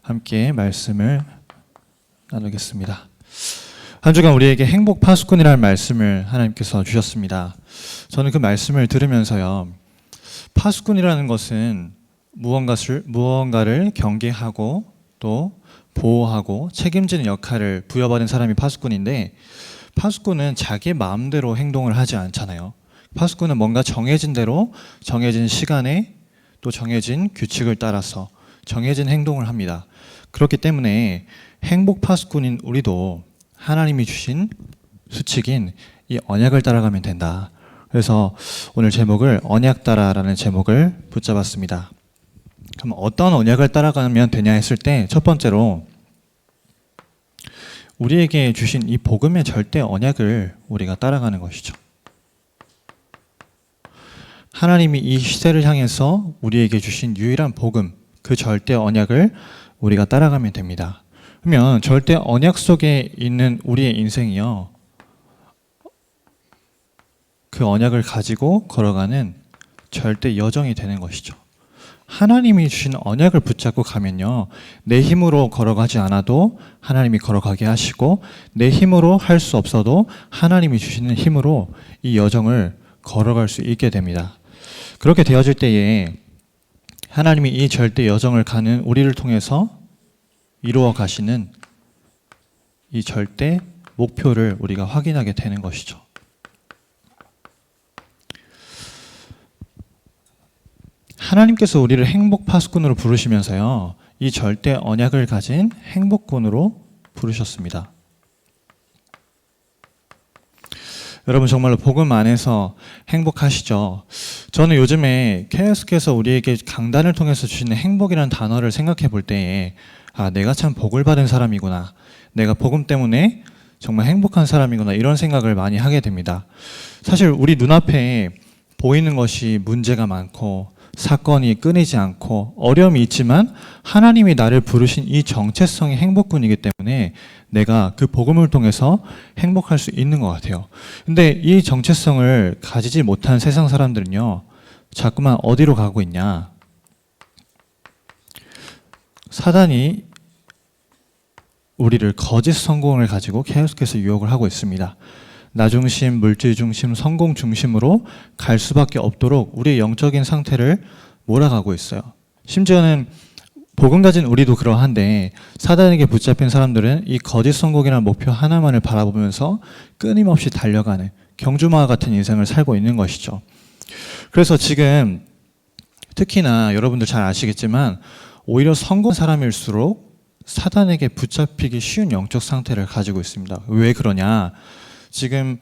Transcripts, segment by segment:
함께 말씀을 나누겠습니다. 한 주간 우리에게 행복 파수꾼이라는 말씀을 하나님께서 주셨습니다. 저는 그 말씀을 들으면서요, 파수꾼이라는 것은 무언가를 경계하고 또 보호하고 책임지는 역할을 부여받은 사람이 파수꾼인데, 파수꾼은 자기 마음대로 행동을 하지 않잖아요. 파수꾼은 뭔가 정해진 대로 정해진 시간에 또 정해진 규칙을 따라서 정해진 행동을 합니다. 그렇기 때문에 행복 파수꾼인 우리도 하나님이 주신 수칙인 이 언약을 따라가면 된다. 그래서 오늘 제목을 언약 따라라는 제목을 붙잡았습니다. 그럼 어떤 언약을 따라가면 되냐 했을 때, 첫 번째로 우리에게 주신 이 복음의 절대 언약을 우리가 따라가는 것이죠. 하나님이 이 시대를 향해서 우리에게 주신 유일한 복음, 그 절대 언약을 우리가 따라가면 됩니다. 그러면 절대 언약 속에 있는 우리의 인생이요, 그 언약을 가지고 걸어가는 절대 여정이 되는 것이죠. 하나님이 주신 언약을 붙잡고 가면요, 내 힘으로 걸어가지 않아도 하나님이 걸어가게 하시고, 내 힘으로 할 수 없어도 하나님이 주시는 힘으로 이 여정을 걸어갈 수 있게 됩니다. 그렇게 되어질 때에 하나님이 이 절대 여정을 가는 우리를 통해서 이루어 가시는 이 절대 목표를 우리가 확인하게 되는 것이죠. 하나님께서 우리를 행복 파수꾼으로 부르시면서요, 이 절대 언약을 가진 행복꾼으로 부르셨습니다. 여러분 정말로 복음 안에서 행복하시죠? 저는 요즘에 계속해서 우리에게 강단을 통해서 주시는 행복이라는 단어를 생각해 볼 때에, 내가 참 복을 받은 사람이구나, 내가 복음 때문에 정말 행복한 사람이구나, 이런 생각을 많이 하게 됩니다. 사실 우리 눈앞에 보이는 것이 문제가 많고 사건이 끊이지 않고 어려움이 있지만, 하나님이 나를 부르신 이 정체성이 행복꾼이기 때문에 내가 그 복음을 통해서 행복할 수 있는 것 같아요. 근데 이 정체성을 가지지 못한 세상 사람들은요, 자꾸만 어디로 가고 있냐? 사단이 우리를 거짓 성공을 가지고 계속해서 유혹을 하고 있습니다. 나 중심, 물질 중심, 성공 중심으로 갈 수밖에 없도록 우리의 영적인 상태를 몰아가고 있어요. 심지어는 복음 가진 우리도 그러한데, 사단에게 붙잡힌 사람들은 이 거짓 성공이라는 목표 하나만을 바라보면서 끊임없이 달려가는 경주마와 같은 인생을 살고 있는 것이죠. 그래서 지금 특히나 여러분들 잘 아시겠지만, 오히려 성공한 사람일수록 사단에게 붙잡히기 쉬운 영적 상태를 가지고 있습니다. 왜 그러냐? 지금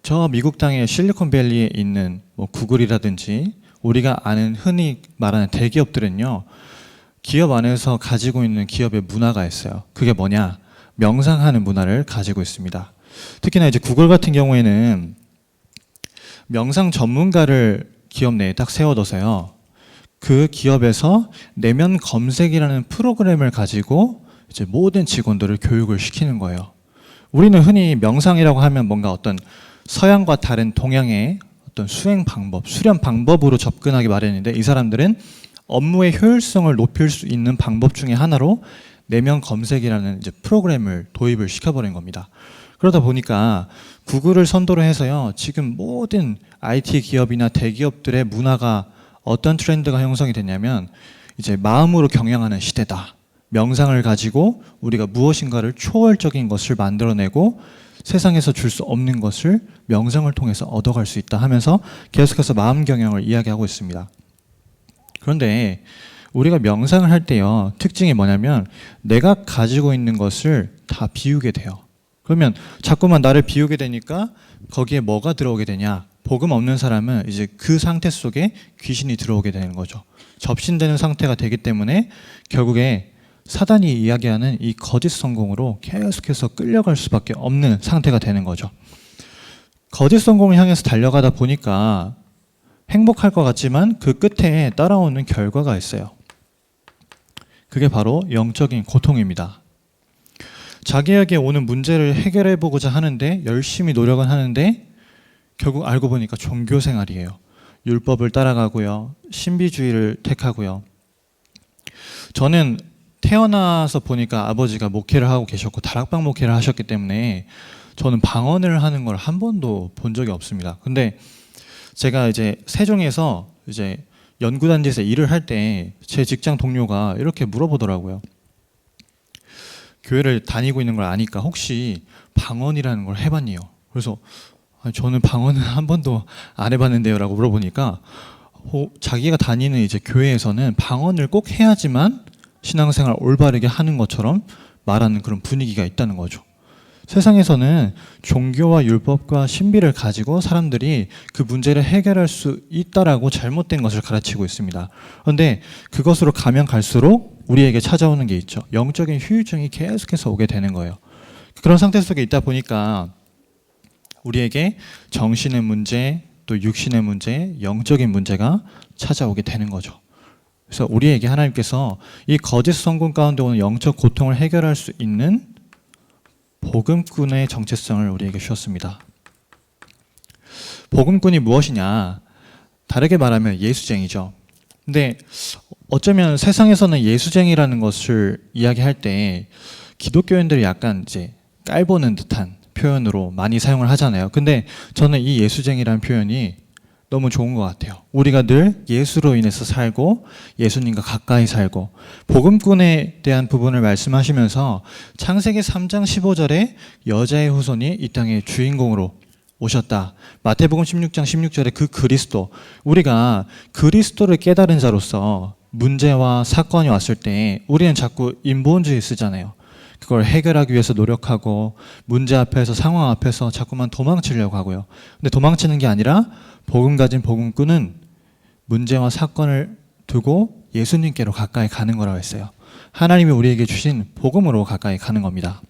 저 미국 땅의 실리콘밸리에 있는 구글이라든지 우리가 아는 흔히 말하는 대기업들은요, 기업 안에서 가지고 있는 기업의 문화가 있어요. 그게 뭐냐? 명상하는 문화를 가지고 있습니다. 특히나 이제 구글 같은 경우에는 명상 전문가를 기업 내에 딱 세워둬서요, 그 기업에서 내면 검색이라는 프로그램을 가지고 이제 모든 직원들을 교육을 시키는 거예요. 우리는 흔히 명상이라고 하면 뭔가 어떤 서양과 다른 동양의 어떤 수행 방법, 수련 방법으로 접근하기 마련인데, 이 사람들은 업무의 효율성을 높일 수 있는 방법 중에 하나로 내면 검색이라는 이제 프로그램을 도입을 시켜버린 겁니다. 그러다 보니까 구글을 선도로 해서요, 지금 모든 IT 기업이나 대기업들의 문화가 어떤 트렌드가 형성이 됐냐면, 이제 마음으로 경영하는 시대다. 명상을 가지고 우리가 무엇인가를 초월적인 것을 만들어내고 세상에서 줄 수 없는 것을 명상을 통해서 얻어갈 수 있다 하면서 계속해서 마음 경영을 이야기하고 있습니다. 그런데 우리가 명상을 할 때요, 특징이 뭐냐면 내가 가지고 있는 것을 다 비우게 돼요. 그러면 자꾸만 나를 비우게 되니까 거기에 뭐가 들어오게 되냐? 복음 없는 사람은 이제 그 상태 속에 귀신이 들어오게 되는 거죠. 접신되는 상태가 되기 때문에 결국에 사단이 이야기하는 이 거짓 성공으로 계속해서 끌려갈 수밖에 없는 상태가 되는 거죠. 거짓 성공을 향해서 달려가다 보니까 행복할 것 같지만 그 끝에 따라오는 결과가 있어요. 그게 바로 영적인 고통입니다. 자기에게 오는 문제를 해결해 보고자 하는데 열심히 노력은 하는데 결국 알고 보니까 종교 생활이에요. 율법을 따라가고요, 신비주의를 택하고요. 저는 태어나서 보니까 아버지가 목회를 하고 계셨고 다락방 목회를 하셨기 때문에 저는 방언을 하는 걸 한 번도 본 적이 없습니다. 근데 제가 이제 세종에서 이제 연구단지에서 일을 할 때 제 직장 동료가 이렇게 물어보더라고요. 교회를 다니고 있는 걸 아니까 혹시 방언이라는 걸 해봤니요? 그래서 저는 방언은 한 번도 안 해봤는데요 라고 물어보니까 자기가 다니는 이제 교회에서는 방언을 꼭 해야지만 신앙생활 올바르게 하는 것처럼 말하는 그런 분위기가 있다는 거죠. 세상에서는 종교와 율법과 신비를 가지고 사람들이 그 문제를 해결할 수 있다라고 잘못된 것을 가르치고 있습니다. 그런데 그것으로 가면 갈수록 우리에게 찾아오는 게 있죠. 영적인 후유증이 계속해서 오게 되는 거예요. 그런 상태 속에 있다 보니까 우리에게 정신의 문제, 또 육신의 문제, 영적인 문제가 찾아오게 되는 거죠. 그래서 우리에게 하나님께서 이 거짓 성공 가운데 오는 영적 고통을 해결할 수 있는 복음꾼의 정체성을 우리에게 주셨습니다. 복음꾼이 무엇이냐? 다르게 말하면 예수쟁이죠. 근데 어쩌면 세상에서는 예수쟁이라는 것을 이야기할 때 기독교인들이 약간 이제 깔보는 듯한 표현으로 많이 사용을 하잖아요. 근데 저는 이 예수쟁이라는 표현이 너무 좋은 것 같아요. 우리가 늘 예수로 인해서 살고 예수님과 가까이 살고 복음꾼에 대한 부분을 말씀하시면서 창세기 3장 15절에 여자의 후손이 이 땅의 주인공으로 오셨다. 마태복음 16장 16절에 그 그리스도, 우리가 그리스도를 깨달은 자로서 문제와 사건이 왔을 때 우리는 자꾸 인본주의 쓰잖아요. 그걸 해결하기 위해서 노력하고 문제 앞에서 상황 앞에서 자꾸만 도망치려고 하고요. 근데 도망치는 게 아니라 복음 가진 복음꾼은 문제와 사건을 두고 예수님께로 가까이 가는 거라고 했어요. 하나님이 우리에게 주신 복음으로 가까이 가는 겁니다.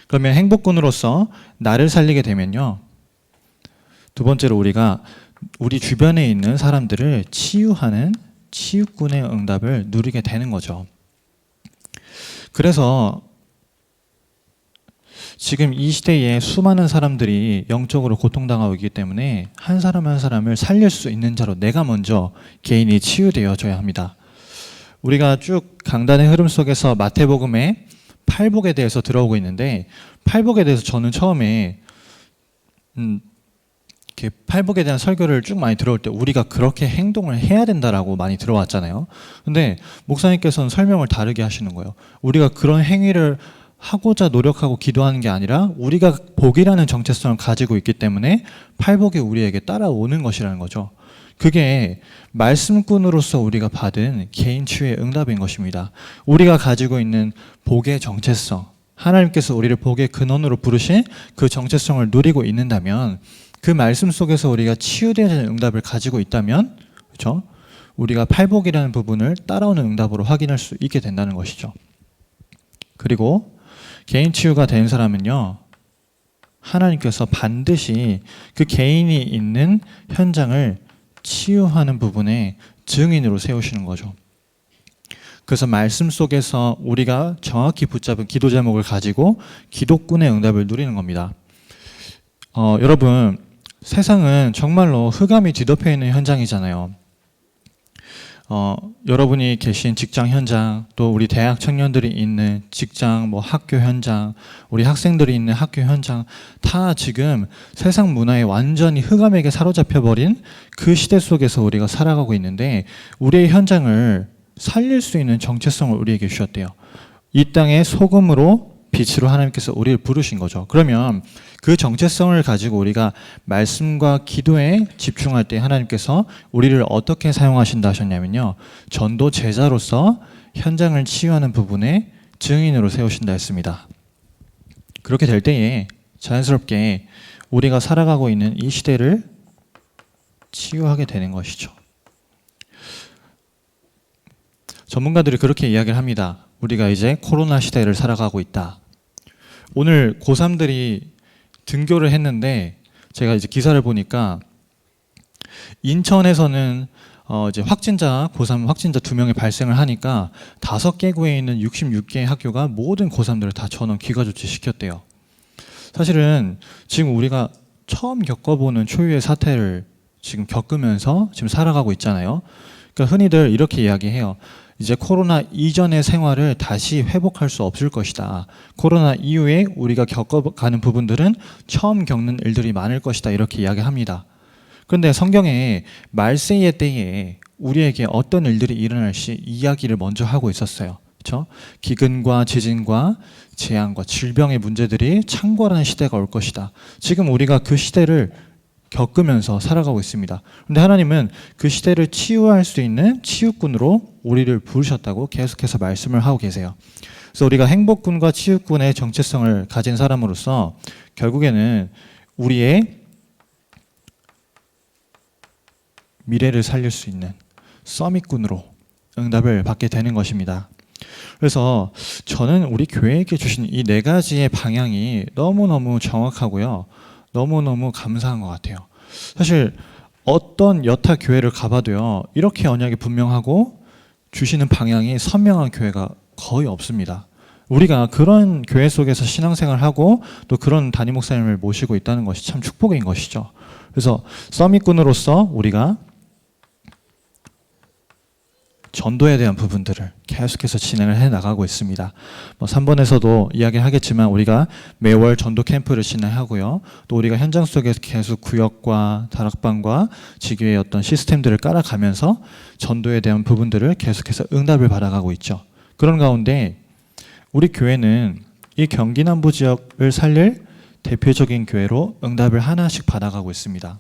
그러면 행복꾼으로서 나를 살리게 되면요, 두 번째로 우리가 우리 주변에 있는 사람들을 치유하는 치유꾼의 응답을 누리게 되는 거죠. 그래서 지금 이 시대에 수많은 사람들이 영적으로 고통당하고 있기 때문에 한 사람 한 사람을 살릴 수 있는 자로 내가 먼저 개인이 치유되어져야 합니다. 우리가 쭉 강단의 흐름 속에서 마태복음의 팔복에 대해서 들어오고 있는데, 팔복에 대해서 저는 처음에 이렇게 팔복에 대한 설교를 쭉 많이 들어올 때 우리가 그렇게 행동을 해야 된다라고 많이 들어왔잖아요. 근데 목사님께서는 설명을 다르게 하시는 거예요. 우리가 그런 행위를 하고자 노력하고 기도하는 게 아니라 우리가 복이라는 정체성을 가지고 있기 때문에 팔복이 우리에게 따라오는 것이라는 거죠. 그게 말씀꾼으로서 우리가 받은 개인 치유의 응답인 것입니다. 우리가 가지고 있는 복의 정체성, 하나님께서 우리를 복의 근원으로 부르신 그 정체성을 누리고 있는다면, 그 말씀 속에서 우리가 치유되는 응답을 가지고 있다면, 그렇죠? 우리가 팔복이라는 부분을 따라오는 응답으로 확인할 수 있게 된다는 것이죠. 그리고 개인 치유가 된 사람은요, 하나님께서 반드시 그 개인이 있는 현장을 치유하는 부분에 증인으로 세우시는 거죠. 그래서 말씀 속에서 우리가 정확히 붙잡은 기도 제목을 가지고 기도꾼의 응답을 누리는 겁니다. 여러분, 세상은 정말로 흑암이 뒤덮여 있는 현장이잖아요. 여러분이 계신 직장 현장, 또 우리 대학 청년들이 있는 직장, 학교 현장, 우리 학생들이 있는 학교 현장, 다 지금 세상 문화에 완전히 흑암에게 사로잡혀버린 그 시대 속에서 우리가 살아가고 있는데, 우리의 현장을 살릴 수 있는 정체성을 우리에게 주셨대요. 이 땅의 소금으로 빛으로 하나님께서 우리를 부르신 거죠. 그러면 그 정체성을 가지고 우리가 말씀과 기도에 집중할 때 하나님께서 우리를 어떻게 사용하신다 하셨냐면요, 전도 제자로서 현장을 치유하는 부분에 증인으로 세우신다 했습니다. 그렇게 될 때에 자연스럽게 우리가 살아가고 있는 이 시대를 치유하게 되는 것이죠. 전문가들이 그렇게 이야기를 합니다. 우리가 이제 코로나 시대를 살아가고 있다. 오늘 고3들이 등교를 했는데, 제가 이제 기사를 보니까 인천에서는 이제 고3 확진자 2명이 발생을 하니까 5개구에 있는 66개의 학교가 모든 고3들을 다 전원 귀가 조치 시켰대요. 사실은 지금 우리가 처음 겪어보는 초유의 사태를 지금 겪으면서 지금 살아가고 있잖아요. 그러니까 흔히들 이렇게 이야기해요. 이제 코로나 이전의 생활을 다시 회복할 수 없을 것이다. 코로나 이후에 우리가 겪어가는 부분들은 처음 겪는 일들이 많을 것이다. 이렇게 이야기합니다. 그런데 성경에 말세의 때에 우리에게 어떤 일들이 일어날지 이야기를 먼저 하고 있었어요. 그렇죠? 기근과 지진과 재앙과 질병의 문제들이 창궐하는 시대가 올 것이다. 지금 우리가 그 시대를 겪으면서 살아가고 있습니다. 그런데 하나님은 그 시대를 치유할 수 있는 치유꾼으로 우리를 부르셨다고 계속해서 말씀을 하고 계세요. 그래서 우리가 행복군과 치유꾼의 정체성을 가진 사람으로서 결국에는 우리의 미래를 살릴 수 있는 서밋꾼으로 응답을 받게 되는 것입니다. 그래서 저는 우리 교회에게 주신 이 4가지의 방향이 너무너무 정확하고요. 너무너무 감사한 것 같아요. 사실 어떤 여타 교회를 가봐도요. 이렇게 언약이 분명하고 주시는 방향이 선명한 교회가 거의 없습니다. 우리가 그런 교회 속에서 신앙생활을 하고 또 그런 담임 목사님을 모시고 있다는 것이 참 축복인 것이죠. 그래서 서밋꾼으로서 우리가 전도에 대한 부분들을 계속해서 진행을 해나가고 있습니다. 3번에서도 이야기를 하겠지만 우리가 매월 전도 캠프를 진행하고요. 또 우리가 현장 속에서 계속 구역과 다락방과 지교의 어떤 시스템들을 깔아가면서 전도에 대한 부분들을 계속해서 응답을 받아가고 있죠. 그런 가운데 우리 교회는 이 경기 남부 지역을 살릴 대표적인 교회로 응답을 하나씩 받아가고 있습니다.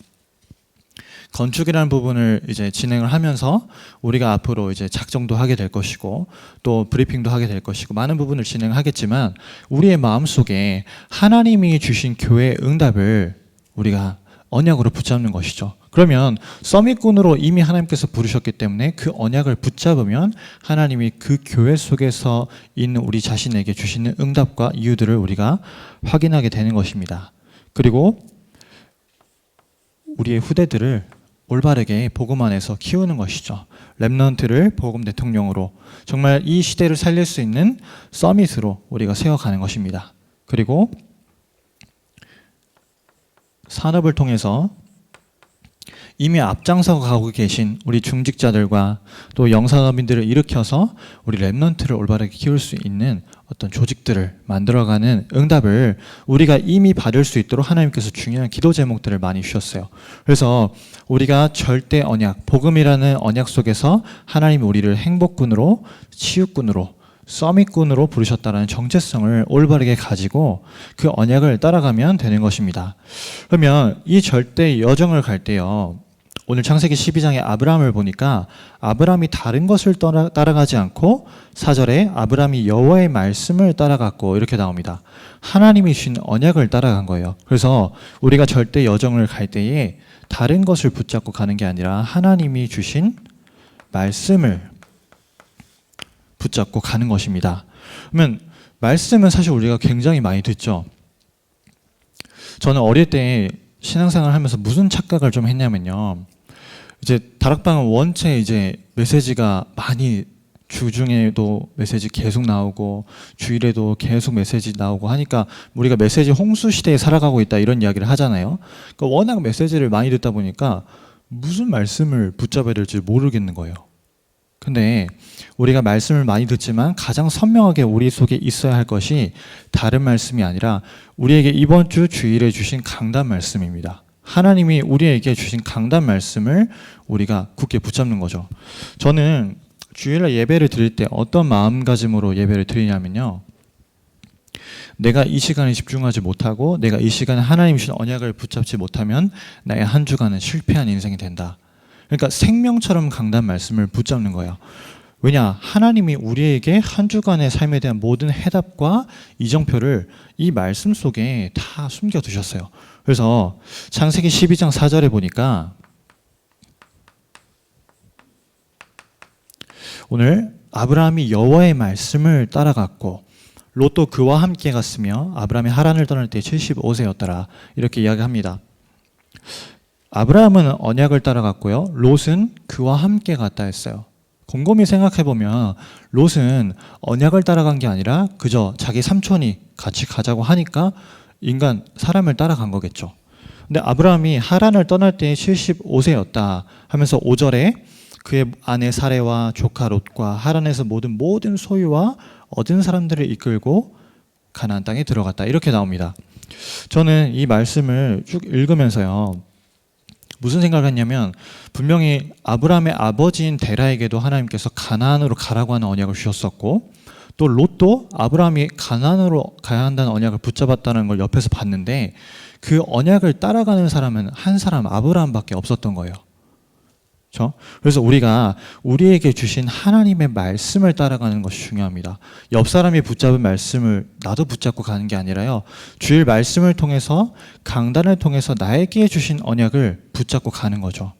건축이라는 부분을 이제 진행을 하면서 우리가 앞으로 이제 작정도 하게 될 것이고 또 브리핑도 하게 될 것이고 많은 부분을 진행하겠지만 우리의 마음속에 하나님이 주신 교회의 응답을 우리가 언약으로 붙잡는 것이죠. 그러면 서밋꾼으로 이미 하나님께서 부르셨기 때문에 그 언약을 붙잡으면 하나님이 그 교회 속에서 있는 우리 자신에게 주시는 응답과 이유들을 우리가 확인하게 되는 것입니다. 그리고 우리의 후대들을 올바르게 복음 안에서 키우는 것이죠. 렘넌트를 복음 대통령으로 정말 이 시대를 살릴 수 있는 서밋으로 우리가 세워가는 것입니다. 그리고 산업을 통해서 이미 앞장서 가고 계신 우리 중직자들과 또 영상업인들을 일으켜서 우리 렘넌트를 올바르게 키울 수 있는 어떤 조직들을 만들어가는 응답을 우리가 이미 받을 수 있도록 하나님께서 중요한 기도 제목들을 많이 주셨어요. 그래서 우리가 절대 언약, 복음이라는 언약 속에서 하나님이 우리를 행복군으로, 치유꾼으로, 서밋꾼으로 부르셨다는 정체성을 올바르게 가지고 그 언약을 따라가면 되는 것입니다. 그러면 이 절대 여정을 갈 때요. 오늘 창세기 12장의 아브라함을 보니까 아브라함이 다른 것을 따라가지 않고 4절에 아브라함이 여호와의 말씀을 따라갔고 이렇게 나옵니다. 하나님이 주신 언약을 따라간 거예요. 그래서 우리가 절대 여정을 갈 때에 다른 것을 붙잡고 가는 게 아니라 하나님이 주신 말씀을 붙잡고 가는 것입니다. 그러면 말씀은 사실 우리가 굉장히 많이 듣죠. 저는 어릴 때 신앙생활 하면서 무슨 착각을 좀 했냐면요. 이제 다락방은 원체 이제 메시지가 많이 주중에도 메시지 계속 나오고 주일에도 계속 메시지 나오고 하니까 우리가 메시지 홍수 시대에 살아가고 있다 이런 이야기를 하잖아요. 그러니까 워낙 메시지를 많이 듣다 보니까 무슨 말씀을 붙잡아야 될지 모르겠는 거예요. 근데 우리가 말씀을 많이 듣지만 가장 선명하게 우리 속에 있어야 할 것이 다른 말씀이 아니라 우리에게 이번 주 주일에 주신 강단 말씀입니다. 하나님이 우리에게 주신 강단 말씀을 우리가 굳게 붙잡는 거죠. 저는 주일날 예배를 드릴 때 어떤 마음가짐으로 예배를 드리냐면요. 내가 이 시간에 집중하지 못하고 내가 이 시간에 하나님 주신 언약을 붙잡지 못하면 나의 한 주간은 실패한 인생이 된다. 그러니까 생명처럼 강단 말씀을 붙잡는 거예요. 왜냐? 하나님이 우리에게 한 주간의 삶에 대한 모든 해답과 이정표를 이 말씀 속에 다 숨겨두셨어요. 그래서 창세기 12장 4절에 보니까 오늘 아브라함이 여호와의 말씀을 따라갔고 롯도 그와 함께 갔으며 아브라함이 하란을 떠날 때 75세였더라 이렇게 이야기합니다. 아브라함은 언약을 따라갔고요. 롯은 그와 함께 갔다 했어요. 곰곰이 생각해보면 롯은 언약을 따라간 게 아니라 그저 자기 삼촌이 같이 가자고 하니까 사람을 따라간 거겠죠. 근데 아브라함이 하란을 떠날 때 75세였다 하면서 5절에 그의 아내 사레와 조카 롯과 하란에서 모든 소유와 얻은 사람들을 이끌고 가나안 땅에 들어갔다. 이렇게 나옵니다. 저는 이 말씀을 쭉 읽으면서요, 무슨 생각을 했냐면, 분명히 아브라함의 아버지인 데라에게도 하나님께서 가나안으로 가라고 하는 언약을 주셨었고, 또 롯도 아브라함이 가나안으로 가야 한다는 언약을 붙잡았다는 걸 옆에서 봤는데, 그 언약을 따라가는 사람은 한 사람, 아브라함밖에 없었던 거예요. 그렇죠? 그래서 우리가 우리에게 주신 하나님의 말씀을 따라가는 것이 중요합니다. 옆 사람이 붙잡은 말씀을 나도 붙잡고 가는 게 아니라요, 주일 말씀을 통해서, 강단을 통해서 나에게 주신 언약을 붙잡고 가는 거죠.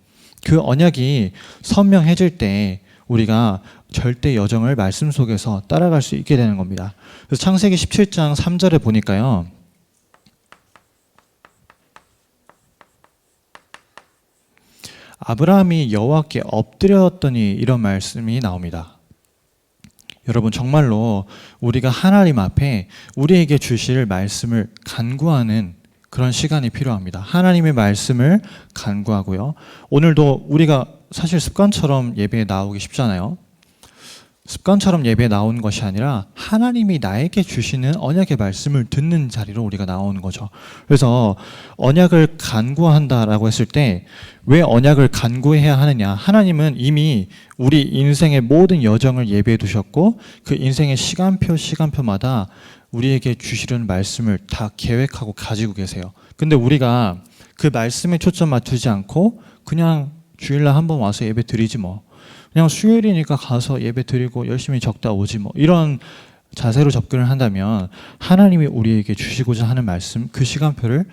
그 언약이 선명해질 때 우리가 절대 여정을 말씀 속에서 따라갈 수 있게 되는 겁니다. 그래서 창세기 17장 3절에 보니까요, 아브라함이 여호와께 엎드렸더니 이런 말씀이 나옵니다. 여러분, 정말로 우리가 하나님 앞에 우리에게 주실 말씀을 간구하는 그런 시간이 필요합니다. 하나님의 말씀을 간구하고요. 오늘도 우리가 사실 습관처럼 예배에 나오기 쉽잖아요. 습관처럼 예배에 나오는 것이 아니라 하나님이 나에게 주시는 언약의 말씀을 듣는 자리로 우리가 나오는 거죠. 그래서 언약을 간구한다라고 했을 때 왜 언약을 간구해야 하느냐? 하나님은 이미 우리 인생의 모든 여정을 예배해 두셨고, 그 인생의 시간표마다 우리에게 주시려는 말씀을 다 계획하고 가지고 계세요. 근데 우리가 그 말씀에 초점 맞추지 않고 그냥 주일날 한번 와서 예배 드리지 뭐, 그냥 수요일이니까 가서 예배 드리고 열심히 적다 오지 뭐, 이런 자세로 접근을 한다면 하나님이 우리에게 주시고자 하는 말씀, 그 시간표를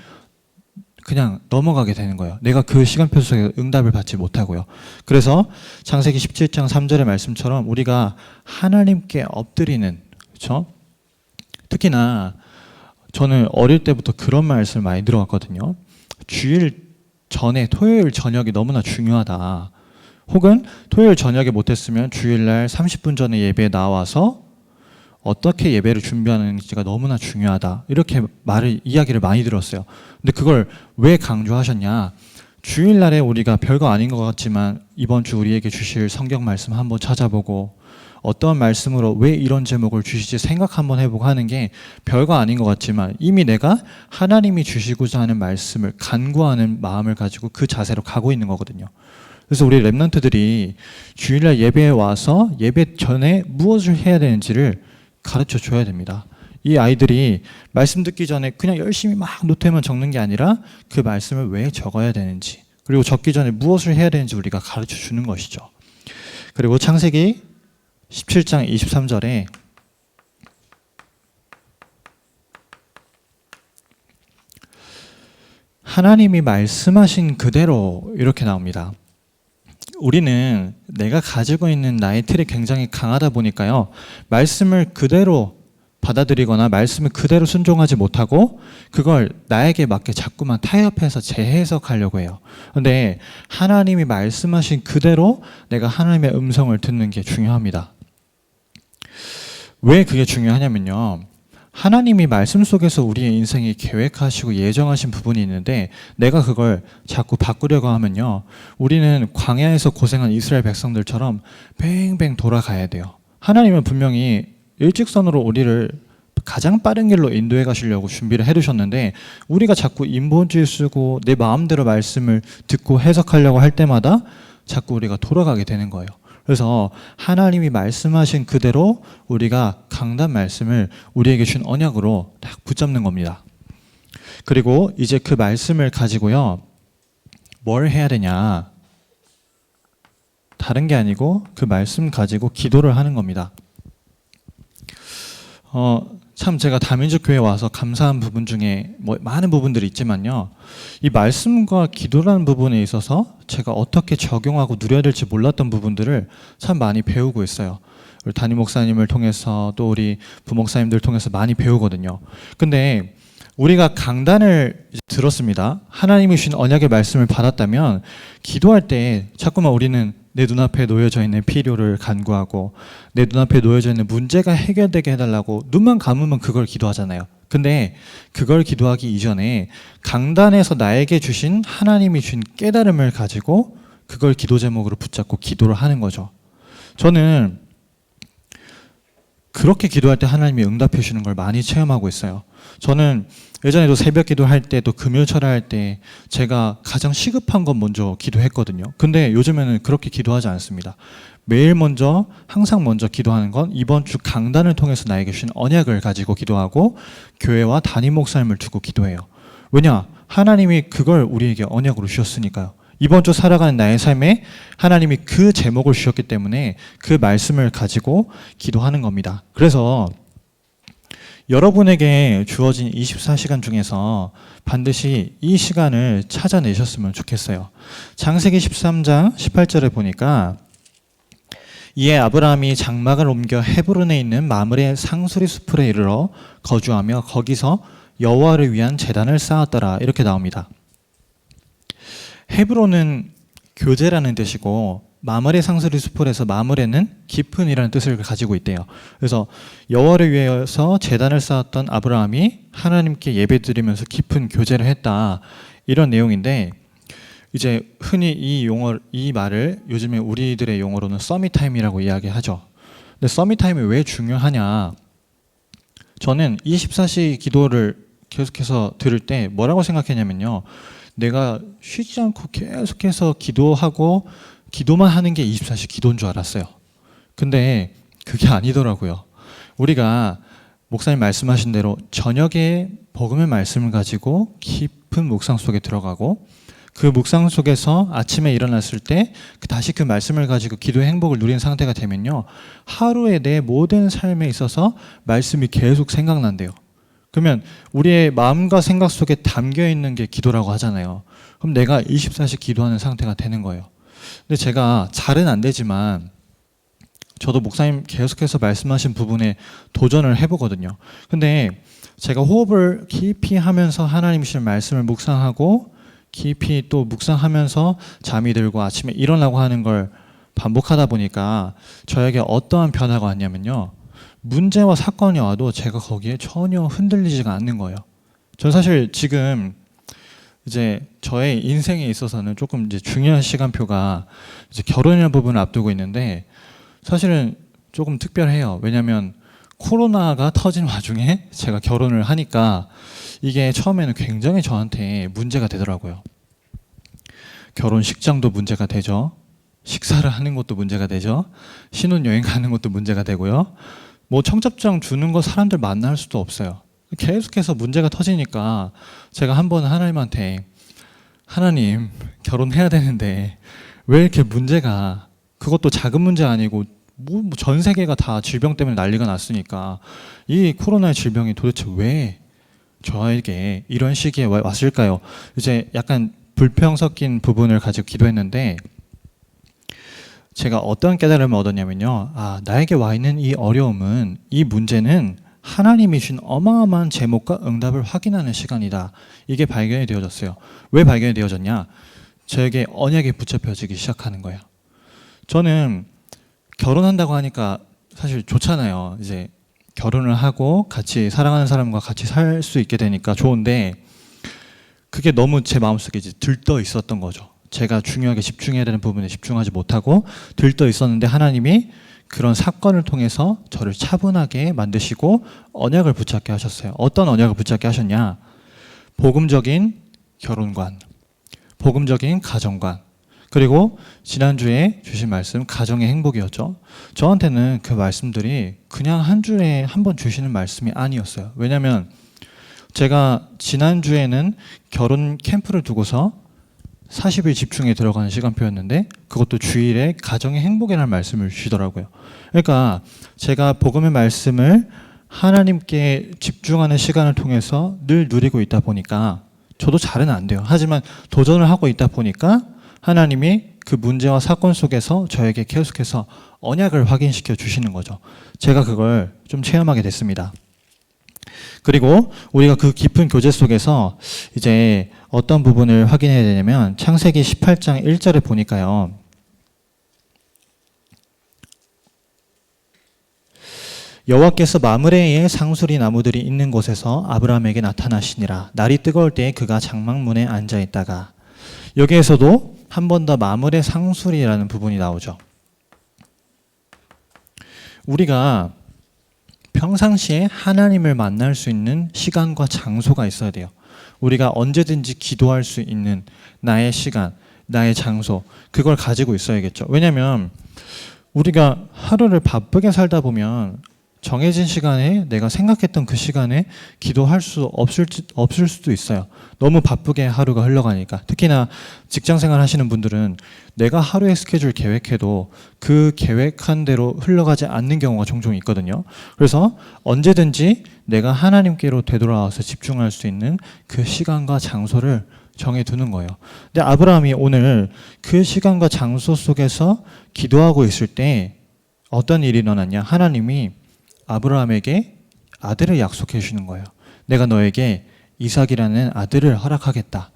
그냥 넘어가게 되는 거예요. 내가 그 시간표 속에 응답을 받지 못하고요. 그래서 창세기 17장 3절의 말씀처럼 우리가 하나님께 엎드리는, 그렇죠? 특히나 저는 어릴 때부터 그런 말씀을 많이 들어왔거든요. 주일 전에 토요일 저녁이 너무나 중요하다. 혹은 토요일 저녁에 못했으면 주일날 30분 전에 예배에 나와서 어떻게 예배를 준비하는지가 너무나 중요하다. 이렇게 이야기를 많이 들었어요. 근데 그걸 왜 강조하셨냐? 주일날에 우리가 별거 아닌 것 같지만 이번 주 우리에게 주실 성경 말씀 한번 찾아보고, 어떤 말씀으로 왜 이런 제목을 주시지 생각 한번 해보고 하는 게 별거 아닌 것 같지만, 이미 내가 하나님이 주시고자 하는 말씀을 간구하는 마음을 가지고 그 자세로 가고 있는 거거든요. 그래서 우리 랩런트들이 주일날 예배에 와서 예배 전에 무엇을 해야 되는지를 가르쳐 줘야 됩니다. 이 아이들이 말씀 듣기 전에 그냥 열심히 막 노트에만 적는 게 아니라 그 말씀을 왜 적어야 되는지, 그리고 적기 전에 무엇을 해야 되는지 우리가 가르쳐 주는 것이죠. 그리고 창세기 17장 23절에 하나님이 말씀하신 그대로 이렇게 나옵니다. 우리는 내가 가지고 있는 나의 틀이 굉장히 강하다 보니까요, 말씀을 그대로 받아들이거나 말씀을 그대로 순종하지 못하고 그걸 나에게 맞게 자꾸만 타협해서 재해석하려고 해요. 그런데 하나님이 말씀하신 그대로 내가 하나님의 음성을 듣는 게 중요합니다. 왜 그게 중요하냐면요, 하나님이 말씀 속에서 우리의 인생이 계획하시고 예정하신 부분이 있는데 내가 그걸 자꾸 바꾸려고 하면요, 우리는 광야에서 고생한 이스라엘 백성들처럼 뱅뱅 돌아가야 돼요. 하나님은 분명히 일직선으로 우리를 가장 빠른 길로 인도해 가시려고 준비를 해두셨는데, 우리가 자꾸 인본주의 쓰고 내 마음대로 말씀을 듣고 해석하려고 할 때마다 자꾸 우리가 돌아가게 되는 거예요. 그래서 하나님이 말씀하신 그대로 우리가 강단 말씀을 우리에게 준 언약으로 딱 붙잡는 겁니다. 그리고 이제 그 말씀을 가지고요, 뭘 해야 되냐? 다른 게 아니고 그 말씀 가지고 기도를 하는 겁니다. 참 제가 다민족 교회에 와서 감사한 부분 중에 많은 부분들이 있지만요, 이 말씀과 기도라는 부분에 있어서 제가 어떻게 적용하고 누려야 될지 몰랐던 부분들을 참 많이 배우고 있어요. 우리 담임 목사님을 통해서 또 우리 부목사님들 통해서 많이 배우거든요. 근데 우리가 강단을 들었습니다. 하나님이 주신 언약의 말씀을 받았다면 기도할 때 자꾸만 우리는 내 눈앞에 놓여져 있는 필요를 간구하고 내 눈앞에 놓여져 있는 문제가 해결되게 해달라고 눈만 감으면 그걸 기도하잖아요. 근데 그걸 기도하기 이전에 강단에서 나에게 주신 하나님이 준 깨달음을 가지고 그걸 기도 제목으로 붙잡고 기도를 하는 거죠. 저는 그렇게 기도할 때 하나님이 응답해 주시는 걸 많이 체험하고 있어요. 저는 예전에도 새벽 기도할 때 또 금요 철야할 때 제가 가장 시급한 건 먼저 기도했거든요. 근데 요즘에는 그렇게 기도하지 않습니다. 매일 항상 먼저 기도하는 건 이번 주 강단을 통해서 나에게 주신 언약을 가지고 기도하고 교회와 담임 목사님을 두고 기도해요. 왜냐? 하나님이 그걸 우리에게 언약으로 주셨으니까요. 이번 주 살아가는 나의 삶에 하나님이 그 제목을 주셨기 때문에 그 말씀을 가지고 기도하는 겁니다. 그래서 여러분에게 주어진 24시간 중에서 반드시 이 시간을 찾아내셨으면 좋겠어요. 창세기 13장 18절에 보니까 이에 아브라함이 장막을 옮겨 헤브론에 있는 마므레 상수리 숲으로 이르러 거주하며 거기서 여호와를 위한 제단을 쌓았더라. 이렇게 나옵니다. 헤브론은 교제라는 뜻이고 마므레 상수리 숲을에서 마므레는 깊은이라는 뜻을 가지고 있대요. 그래서 여호와를 위해서 제단을 쌓았던 아브라함이 하나님께 예배드리면서 깊은 교제를 했다. 이런 내용인데 이제 흔히 이 말을 요즘에 우리들의 용어로는 서밋타임이라고 이야기하죠. 근데 서밋타임이 왜 중요하냐? 저는 24시 기도를 계속해서 들을 때 뭐라고 생각했냐면요. 내가 쉬지 않고 계속해서 기도만 하는 게 24시 기도인 줄 알았어요. 근데 그게 아니더라고요. 우리가 목사님 말씀하신 대로 저녁에 복음의 말씀을 가지고 깊은 묵상 속에 들어가고 그 묵상 속에서 아침에 일어났을 때 다시 그 말씀을 가지고 기도의 행복을 누린 상태가 되면요. 하루에 내 모든 삶에 있어서 말씀이 계속 생각난대요. 그러면 우리의 마음과 생각 속에 담겨 있는 게 기도라고 하잖아요. 그럼 내가 24시 기도하는 상태가 되는 거예요. 근데 제가 잘은 안 되지만 저도 목사님 계속해서 말씀하신 부분에 도전을 해보거든요. 근데 제가 호흡을 깊이 하면서 하나님 주신 말씀을 묵상하고 깊이 또 묵상하면서 잠이 들고 아침에 일어나고 하는 걸 반복하다 보니까 저에게 어떠한 변화가 왔냐면요. 문제와 사건이 와도 제가 거기에 전혀 흔들리지가 않는 거예요. 전 사실 지금 이제 저의 인생에 있어서는 조금 이제 중요한 시간표가 이제 결혼이라는 부분을 앞두고 있는데 사실은 조금 특별해요. 왜냐하면 코로나가 터진 와중에 제가 결혼을 하니까 이게 처음에는 굉장히 저한테 문제가 되더라고요. 결혼식장도 문제가 되죠. 식사를 하는 것도 문제가 되죠. 신혼여행 가는 것도 문제가 되고요. 뭐 청첩장 주는 거 사람들 만날 수도 없어요. 계속해서 문제가 터지니까 제가 한 번은 하나님한테 하나님 결혼해야 되는데 왜 이렇게 문제가 그것도 작은 문제 아니고 뭐 전 세계가 다 질병 때문에 난리가 났으니까 이 코로나의 질병이 도대체 왜 저에게 이런 시기에 왔을까요? 이제 약간 불평 섞인 부분을 가지고 기도했는데 제가 어떤 깨달음을 얻었냐면요. 나에게 와 있는 이 어려움은 이 문제는 하나님이 주신 어마어마한 제목과 응답을 확인하는 시간이다. 이게 발견이 되어졌어요. 왜 발견이 되어졌냐? 저에게 언약이 붙잡혀지기 시작하는 거예요. 저는 결혼한다고 하니까 사실 좋잖아요. 이제 결혼을 하고 같이 사랑하는 사람과 같이 살 수 있게 되니까 좋은데 그게 너무 제 마음속에 이제 들떠 있었던 거죠. 제가 중요하게 집중해야 되는 부분에 집중하지 못하고 들떠 있었는데 하나님이 그런 사건을 통해서 저를 차분하게 만드시고 언약을 붙잡게 하셨어요. 어떤 언약을 붙잡게 하셨냐? 복음적인 결혼관, 복음적인 가정관, 그리고 지난주에 주신 말씀 가정의 행복이었죠. 저한테는 그 말씀들이 그냥 한 주에 한 번 주시는 말씀이 아니었어요. 왜냐하면 제가 지난주에는 결혼 캠프를 두고서 40일 집중에 들어가는 시간표였는데 그것도 주일에 가정의 행복이라는 말씀을 주시더라고요. 그러니까 제가 복음의 말씀을 하나님께 집중하는 시간을 통해서 늘 누리고 있다 보니까 저도 잘은 안 돼요. 하지만 도전을 하고 있다 보니까 하나님이 그 문제와 사건 속에서 저에게 계속해서 언약을 확인시켜 주시는 거죠. 제가 그걸 좀 체험하게 됐습니다. 그리고 우리가 그 깊은 교제 속에서 이제 어떤 부분을 확인해야 되냐면 창세기 18장 1절에 보니까요. 여호와께서 마므레의 상수리 나무들이 있는 곳에서 아브라함에게 나타나시니라. 날이 뜨거울 때에 그가 장막문에 앉아 있다가 여기에서도 한 번 더 마물의 상술이라는 부분이 나오죠. 우리가 평상시에 하나님을 만날 수 있는 시간과 장소가 있어야 돼요. 우리가 언제든지 기도할 수 있는 나의 시간, 나의 장소, 그걸 가지고 있어야겠죠. 왜냐하면 우리가 하루를 바쁘게 살다 보면 정해진 시간에 내가 생각했던 그 시간에 기도할 수 없을 수도 있어요. 너무 바쁘게 하루가 흘러가니까. 특히나 직장생활 하시는 분들은 내가 하루의 스케줄 계획해도 그 계획한 대로 흘러가지 않는 경우가 종종 있거든요. 그래서 언제든지 내가 하나님께로 되돌아와서 집중할 수 있는 그 시간과 장소를 정해두는 거예요. 근데 아브라함이 오늘 그 시간과 장소 속에서 기도하고 있을 때 어떤 일이 일어났냐? 하나님이 아브라함에게 아들을 약속해 주시는 거예요. 내가 너에게 이삭이라는 아들을 허락하겠다.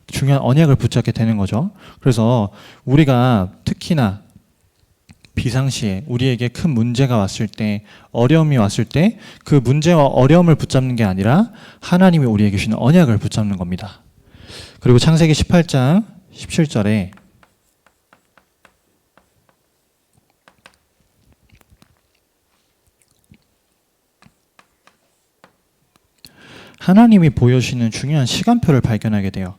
중요한 언약을 붙잡게 되는 거죠. 그래서 우리가 특히나 비상시에 우리에게 큰 문제가 왔을 때, 어려움이 왔을 때 그 문제와 어려움을 붙잡는 게 아니라 하나님이 우리에게 주시는 언약을 붙잡는 겁니다. 그리고 창세기 18장 17절에 하나님이 보여주시는 중요한 시간표를 발견하게 돼요.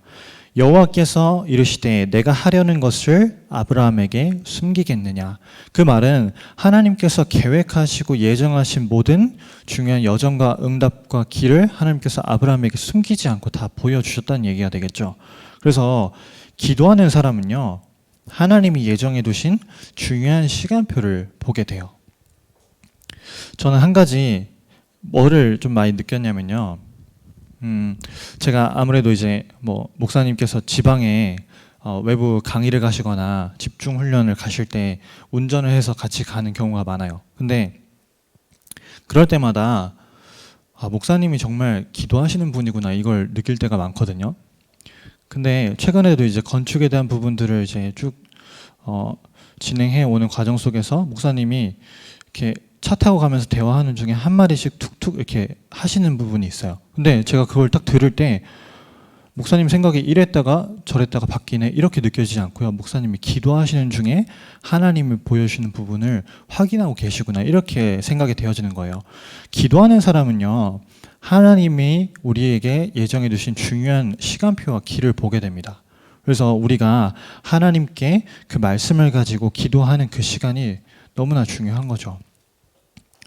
여호와께서 이르시되 내가 하려는 것을 아브라함에게 숨기겠느냐. 그 말은 하나님께서 계획하시고 예정하신 모든 중요한 여정과 응답과 길을 하나님께서 아브라함에게 숨기지 않고 다 보여주셨다는 얘기가 되겠죠. 그래서 기도하는 사람은요, 하나님이 예정해 두신 중요한 시간표를 보게 돼요. 저는 한 가지 뭐를 좀 많이 느꼈냐면요. 제가 아무래도 이제 목사님께서 지방에 외부 강의를 가시거나 집중 훈련을 가실 때 운전을 해서 같이 가는 경우가 많아요. 근데 그럴 때마다 목사님이 정말 기도하시는 분이구나 이걸 느낄 때가 많거든요. 근데 최근에도 이제 건축에 대한 부분들을 이제 쭉 진행해 오는 과정 속에서 목사님이 이렇게 차 타고 가면서 대화하는 중에 한 마디씩 툭툭 이렇게 하시는 부분이 있어요. 근데 제가 그걸 딱 들을 때 목사님 생각이 이랬다가 저랬다가 바뀌네 이렇게 느껴지지 않고요. 목사님이 기도하시는 중에 하나님을 보여주시는 부분을 확인하고 계시구나 이렇게 생각이 되어지는 거예요. 기도하는 사람은요, 하나님이 우리에게 예정해 두신 중요한 시간표와 길을 보게 됩니다. 그래서 우리가 하나님께 그 말씀을 가지고 기도하는 그 시간이 너무나 중요한 거죠.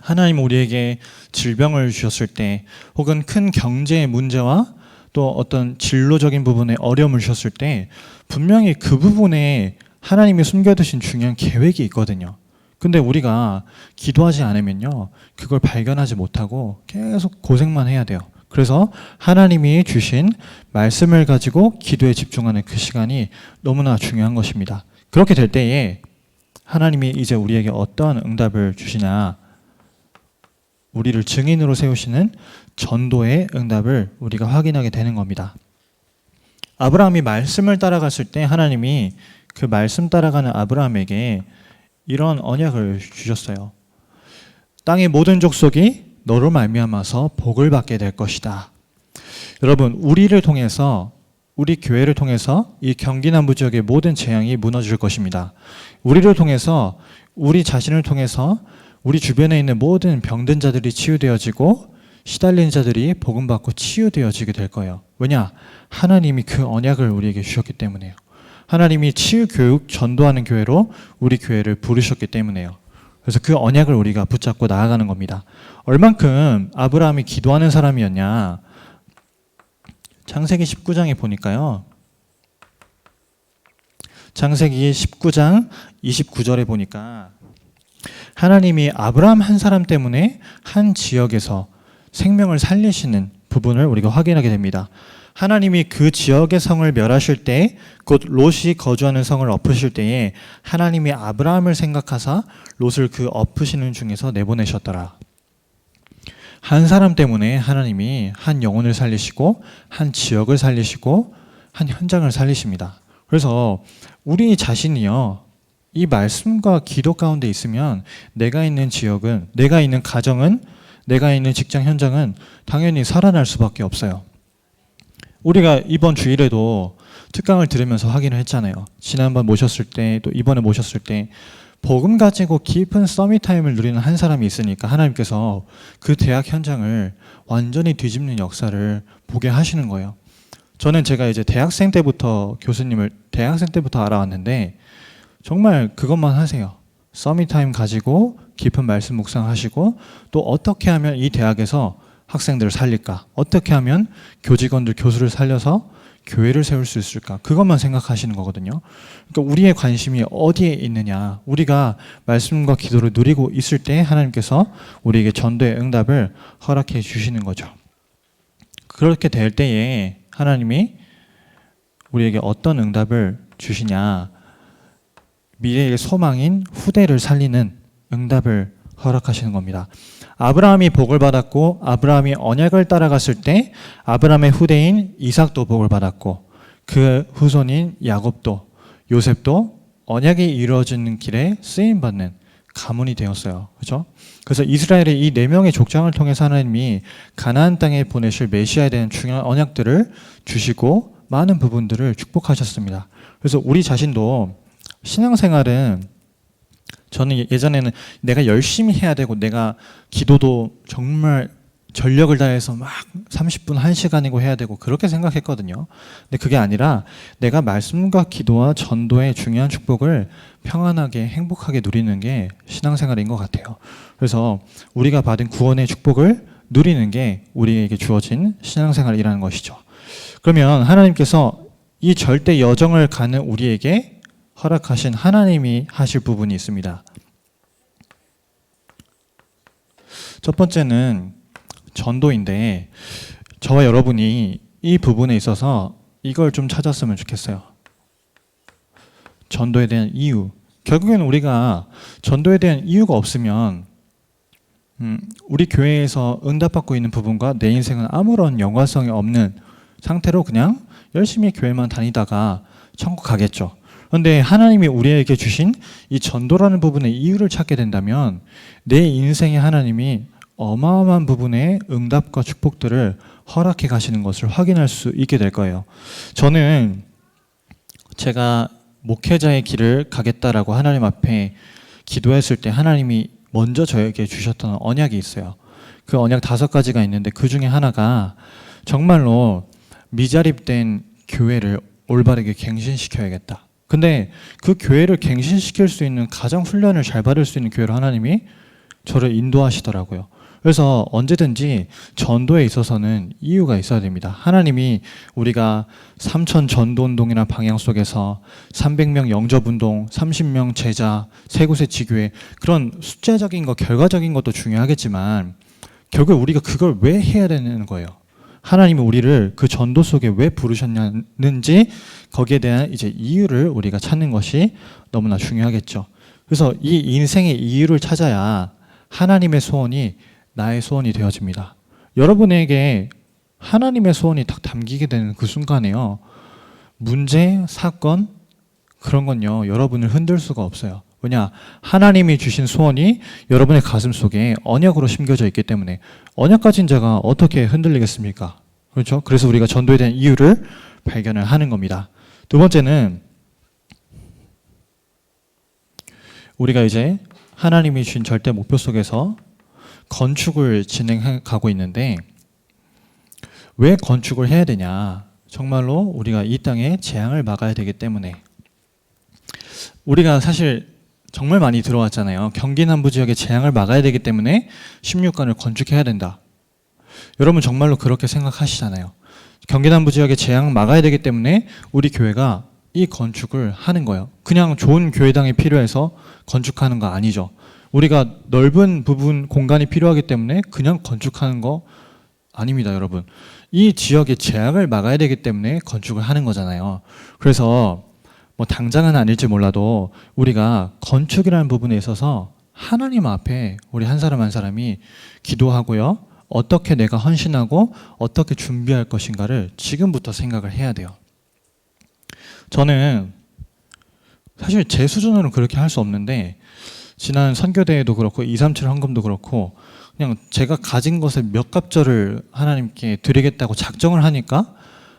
하나님 우리에게 질병을 주셨을 때 혹은 큰 경제의 문제와 또 어떤 진로적인 부분에 어려움을 주셨을 때 분명히 그 부분에 하나님이 숨겨두신 중요한 계획이 있거든요. 근데 우리가 기도하지 않으면요, 그걸 발견하지 못하고 계속 고생만 해야 돼요. 그래서 하나님이 주신 말씀을 가지고 기도에 집중하는 그 시간이 너무나 중요한 것입니다. 그렇게 될 때에 하나님이 이제 우리에게 어떤 응답을 주시냐, 우리를 증인으로 세우시는 전도의 응답을 우리가 확인하게 되는 겁니다. 아브라함이 말씀을 따라갔을 때 하나님이 그 말씀 따라가는 아브라함에게 이런 언약을 주셨어요. 땅의 모든 족속이 너로 말미암아서 복을 받게 될 것이다. 여러분, 우리를 통해서, 우리 교회를 통해서 이 경기 남부 지역의 모든 재앙이 무너질 것입니다. 우리를 통해서, 우리 자신을 통해서 우리 주변에 있는 모든 병든 자들이 치유되어지고 시달린 자들이 복음받고 치유되어지게 될 거예요. 왜냐? 하나님이 그 언약을 우리에게 주셨기 때문에요. 하나님이 치유교육 전도하는 교회로 우리 교회를 부르셨기 때문에요. 그래서 그 언약을 우리가 붙잡고 나아가는 겁니다. 얼만큼 아브라함이 기도하는 사람이었냐? 창세기 19장에 보니까요. 창세기 19장 29절에 보니까 하나님이 아브라함 한 사람 때문에 한 지역에서 생명을 살리시는 부분을 우리가 확인하게 됩니다. 하나님이 그 지역의 성을 멸하실 때, 곧 롯이 거주하는 성을 엎으실 때에 하나님이 아브라함을 생각하사 롯을 그 엎으시는 중에서 내보내셨더라. 한 사람 때문에 하나님이 한 영혼을 살리시고 한 지역을 살리시고 한 현장을 살리십니다. 그래서 우리 자신이요, 이 말씀과 기도 가운데 있으면 내가 있는 지역은, 내가 있는 가정은, 내가 있는 직장 현장은 당연히 살아날 수밖에 없어요. 우리가 이번 주일에도 특강을 들으면서 확인을 했잖아요. 지난번 모셨을 때 또 이번에 모셨을 때 복음 가지고 깊은 서밋 타임을 누리는 한 사람이 있으니까 하나님께서 그 대학 현장을 완전히 뒤집는 역사를 보게 하시는 거예요. 저는 제가 이제 대학생 때부터 교수님을 대학생 때부터 알아왔는데 정말 그것만 하세요. 서밋 타임 가지고 깊은 말씀 묵상하시고 또 어떻게 하면 이 대학에서 학생들을 살릴까? 어떻게 하면 교직원들 교수를 살려서 교회를 세울 수 있을까? 그것만 생각하시는 거거든요. 그러니까 우리의 관심이 어디에 있느냐? 우리가 말씀과 기도를 누리고 있을 때 하나님께서 우리에게 전도의 응답을 허락해 주시는 거죠. 그렇게 될 때에 하나님이 우리에게 어떤 응답을 주시냐? 미래의 소망인 후대를 살리는 응답을 허락하시는 겁니다. 아브라함이 복을 받았고 아브라함이 언약을 따라갔을 때 아브라함의 후대인 이삭도 복을 받았고 그 후손인 야곱도 요셉도 언약이 이루어지는 길에 쓰임받는 가문이 되었어요. 그렇죠? 그래서 이스라엘의 이 4명의 족장을 통해서 하나님이 가나안 땅에 보내실 메시아에 대한 중요한 언약들을 주시고 많은 부분들을 축복하셨습니다. 그래서 우리 자신도 신앙생활은 저는 예전에는 내가 열심히 해야 되고 내가 기도도 정말 전력을 다해서 막 30분, 1시간이고 해야 되고 그렇게 생각했거든요. 근데 그게 아니라 내가 말씀과 기도와 전도의 중요한 축복을 평안하게 행복하게 누리는 게 신앙생활인 것 같아요. 그래서 우리가 받은 구원의 축복을 누리는 게 우리에게 주어진 신앙생활이라는 것이죠. 그러면 하나님께서 이 절대 여정을 가는 우리에게 허락하신 하나님이 하실 부분이 있습니다. 첫 번째는 전도인데 저와 여러분이 이 부분에 있어서 이걸 좀 찾았으면 좋겠어요. 전도에 대한 이유. 결국에는 우리가 전도에 대한 이유가 없으면 우리 교회에서 응답받고 있는 부분과 내 인생은 아무런 연관성이 없는 상태로 그냥 열심히 교회만 다니다가 천국 가겠죠. 그런데 하나님이 우리에게 주신 이 전도라는 부분의 이유를 찾게 된다면 내 인생에 하나님이 어마어마한 부분의 응답과 축복들을 허락해 가시는 것을 확인할 수 있게 될 거예요. 저는 제가 목회자의 길을 가겠다라고 하나님 앞에 기도했을 때 하나님이 먼저 저에게 주셨던 언약이 있어요. 그 언약 5가지가 있는데 그 중에 하나가 정말로 미자립된 교회를 올바르게 갱신시켜야겠다. 근데 그 교회를 갱신시킬 수 있는 가장 훈련을 잘 받을 수 있는 교회로 하나님이 저를 인도하시더라고요. 그래서 언제든지 전도에 있어서는 이유가 있어야 됩니다. 하나님이 우리가 3천 전도운동이나 방향 속에서 300명 영접운동, 30명 제자, 3곳의 지교회 그런 숫자적인 것, 결과적인 것도 중요하겠지만 결국 우리가 그걸 왜 해야 되는 거예요. 하나님이 우리를 그 전도 속에 왜 부르셨는지 거기에 대한 이제 이유를 우리가 찾는 것이 너무나 중요하겠죠. 그래서 이 인생의 이유를 찾아야 하나님의 소원이 나의 소원이 되어집니다. 여러분에게 하나님의 소원이 딱 담기게 되는 그 순간에요. 문제, 사건 그런 건요. 여러분을 흔들 수가 없어요. 왜냐? 하나님이 주신 소원이 여러분의 가슴 속에 언약으로 심겨져 있기 때문에 언약 가진 자가 어떻게 흔들리겠습니까? 그렇죠? 그래서 우리가 전도에 대한 이유를 발견을 하는 겁니다. 두 번째는 우리가 이제 하나님이 주신 절대 목표 속에서 건축을 진행해 가고 있는데 왜 건축을 해야 되냐? 정말로 우리가 이 땅에 재앙을 막아야 되기 때문에 우리가 사실 정말 많이 들어왔잖아요. 경기 남부 지역의 재앙을 막아야 되기 때문에 16관을 건축해야 된다. 여러분 정말로 그렇게 생각하시잖아요. 경기 남부 지역의 재앙을 막아야 되기 때문에 우리 교회가 이 건축을 하는 거예요. 그냥 좋은 교회당이 필요해서 건축하는 거 아니죠. 우리가 넓은 부분 공간이 필요하기 때문에 그냥 건축하는 거 아닙니다, 여러분. 이 지역의 재앙을 막아야 되기 때문에 건축을 하는 거잖아요. 그래서 뭐 당장은 아닐지 몰라도 우리가 건축이라는 부분에 있어서 하나님 앞에 우리 한 사람 한 사람이 기도하고요. 어떻게 내가 헌신하고 어떻게 준비할 것인가를 지금부터 생각을 해야 돼요. 저는 사실 제 수준으로는 그렇게 할 수 없는데 지난 선교대회도 그렇고 237 헌금도 그렇고 그냥 제가 가진 것의 몇 갑절을 하나님께 드리겠다고 작정을 하니까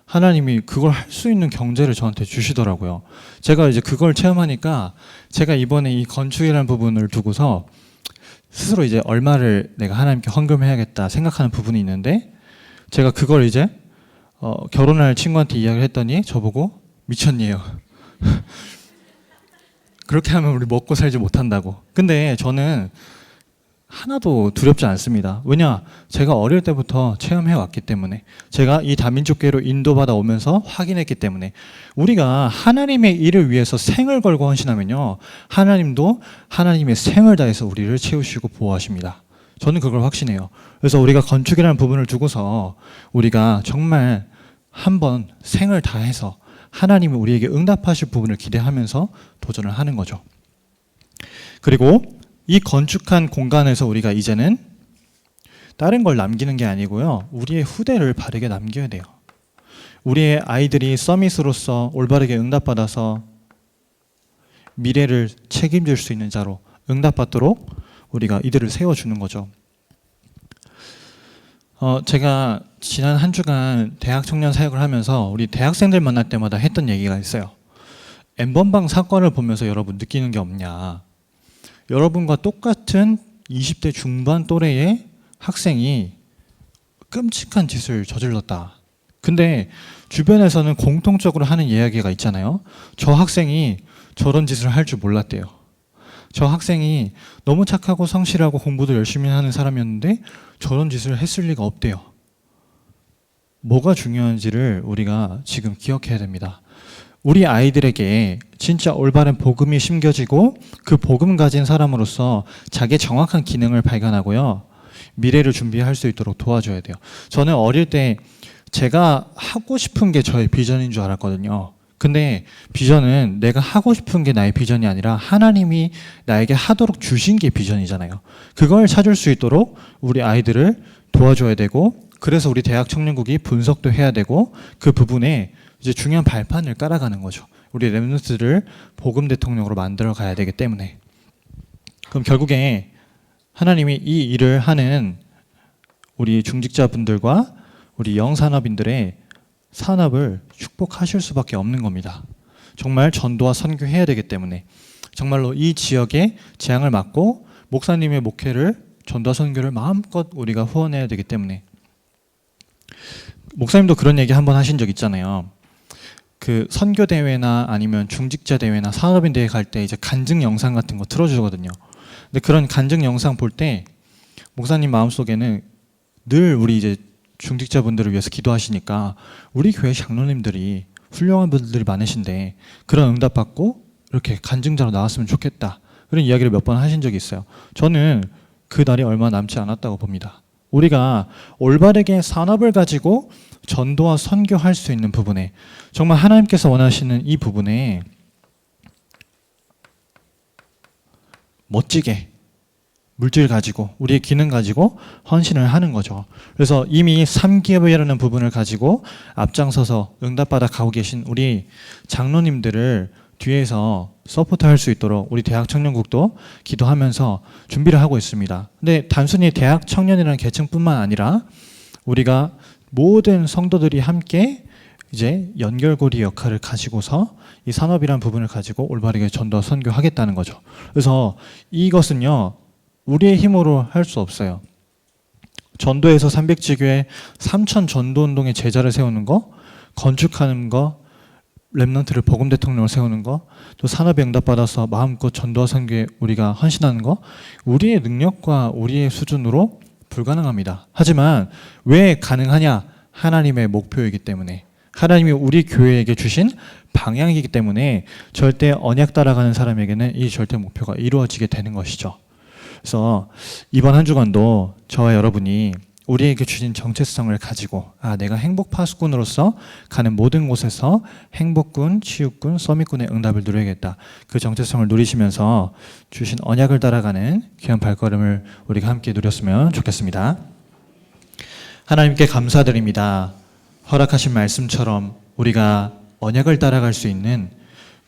하나님이 그걸 할 수 있는 경제를 저한테 주시더라고요. 제가 이제 그걸 체험하니까 제가 이번에 이 건축이라는 부분을 두고서 스스로 이제 얼마를 내가 하나님께 헌금해야겠다 생각하는 부분이 있는데, 제가 그걸 이제 결혼할 친구한테 이야기를 했더니 저보고 미쳤니에요. 그렇게 하면 우리 먹고 살지 못한다고. 근데 저는 하나도 두렵지 않습니다. 왜냐? 제가 어릴 때부터 체험해 왔기 때문에, 제가 이 다민족교회로 인도받아 오면서 확인했기 때문에, 우리가 하나님의 일을 위해서 생을 걸고 헌신하면요, 하나님도 하나님의 생을 다해서 우리를 채우시고 보호하십니다. 저는 그걸 확신해요. 그래서 우리가 건축이라는 부분을 두고서 우리가 정말 한번 생을 다해서 하나님이 우리에게 응답하실 부분을 기대하면서 도전을 하는 거죠. 그리고 이 건축한 공간에서 우리가 이제는 다른 걸 남기는 게 아니고요, 우리의 후대를 바르게 남겨야 돼요. 우리의 아이들이 서밋으로서 올바르게 응답받아서 미래를 책임질 수 있는 자로 응답받도록 우리가 이들을 세워주는 거죠. 제가 지난 한 주간 대학 청년 사역을 하면서 우리 대학생들 만날 때마다 했던 얘기가 있어요. N번방 사건을 보면서 여러분 느끼는 게 없냐. 여러분과 똑같은 20대 중반 또래의 학생이 끔찍한 짓을 저질렀다. 근데 주변에서는 공통적으로 하는 이야기가 있잖아요. 저 학생이 저런 짓을 할 줄 몰랐대요. 저 학생이 너무 착하고 성실하고 공부도 열심히 하는 사람이었는데 저런 짓을 했을 리가 없대요. 뭐가 중요한지를 우리가 지금 기억해야 됩니다. 우리 아이들에게 진짜 올바른 복음이 심겨지고 그 복음 가진 사람으로서 자기의 정확한 기능을 발견하고요, 미래를 준비할 수 있도록 도와줘야 돼요. 저는 어릴 때 제가 하고 싶은 게 저의 비전인 줄 알았거든요. 근데 비전은 내가 하고 싶은 게 나의 비전이 아니라 하나님이 나에게 하도록 주신 게 비전이잖아요. 그걸 찾을 수 있도록 우리 아이들을 도와줘야 되고, 그래서 우리 대학 청년국이 분석도 해야 되고, 그 부분에 이제 중요한 발판을 깔아가는 거죠. 우리 렘넌트들을 복음 대통령으로 만들어 가야 되기 때문에. 그럼 결국에 하나님이 이 일을 하는 우리 중직자분들과 우리 영산업인들의 산업을 축복하실 수밖에 없는 겁니다. 정말 전도와 선교해야 되기 때문에, 정말로 이 지역에 재앙을 막고 목사님의 목회를, 전도와 선교를 마음껏 우리가 후원해야 되기 때문에. 목사님도 그런 얘기 한번 하신 적 있잖아요. 그 선교 대회나 아니면 중직자 대회나 산업인 대회 갈 때 이제 간증 영상 같은 거 틀어주거든요. 근데 그런 간증 영상 볼 때 목사님 마음속에는 늘 우리 이제 중직자분들을 위해서 기도하시니까 우리 교회 장로님들이 훌륭한 분들이 많으신데 그런 응답받고 이렇게 간증자로 나왔으면 좋겠다, 그런 이야기를 몇 번 하신 적이 있어요. 저는 그 날이 얼마 남지 않았다고 봅니다. 우리가 올바르게 산업을 가지고 전도와 선교할 수 있는 부분에, 정말 하나님께서 원하시는 이 부분에 멋지게 물질 가지고 우리의 기능 가지고 헌신을 하는 거죠. 그래서 이미 3기업이라는 부분을 가지고 앞장서서 응답받아 가고 계신 우리 장로님들을 뒤에서 서포트할 수 있도록 우리 대학 청년국도 기도하면서 준비를 하고 있습니다. 근데 단순히 대학 청년이라는 계층뿐만 아니라 우리가 모든 성도들이 함께 이제 연결고리 역할을 가지고서 이 산업이라는 부분을 가지고 올바르게 전도와 선교하겠다는 거죠. 그래서 이것은요, 우리의 힘으로 할 수 없어요. 전도에서 300지교회 3천 전도운동의 제자를 세우는 거, 건축하는 거, 렘넌트를 복음 대통령을 세우는 거, 또 산업에 응답받아서 마음껏 전도와 선교에 우리가 헌신하는 거, 우리의 능력과 우리의 수준으로 불가능합니다. 하지만 왜 가능하냐? 하나님의 목표이기 때문에, 하나님이 우리 교회에게 주신 방향이기 때문에 절대 언약 따라가는 사람에게는 이 절대 목표가 이루어지게 되는 것이죠. 그래서 이번 한 주간도 저와 여러분이 우리에게 주신 정체성을 가지고, 내가 행복 파수꾼으로서 가는 모든 곳에서 행복군, 치유군, 서밋군의 응답을 누려야겠다, 그 정체성을 누리시면서 주신 언약을 따라가는 귀한 발걸음을 우리가 함께 누렸으면 좋겠습니다. 하나님께 감사드립니다. 허락하신 말씀처럼 우리가 언약을 따라갈 수 있는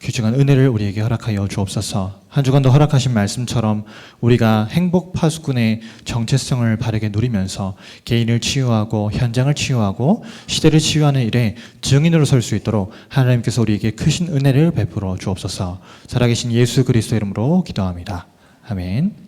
귀중한 은혜를 우리에게 허락하여 주옵소서. 한 주간도 허락하신 말씀처럼 우리가 행복 파수꾼의 정체성을 바르게 누리면서 개인을 치유하고 현장을 치유하고 시대를 치유하는 일에 증인으로 설 수 있도록 하나님께서 우리에게 크신 은혜를 베풀어 주옵소서. 살아계신 예수 그리스도 이름으로 기도합니다. 아멘.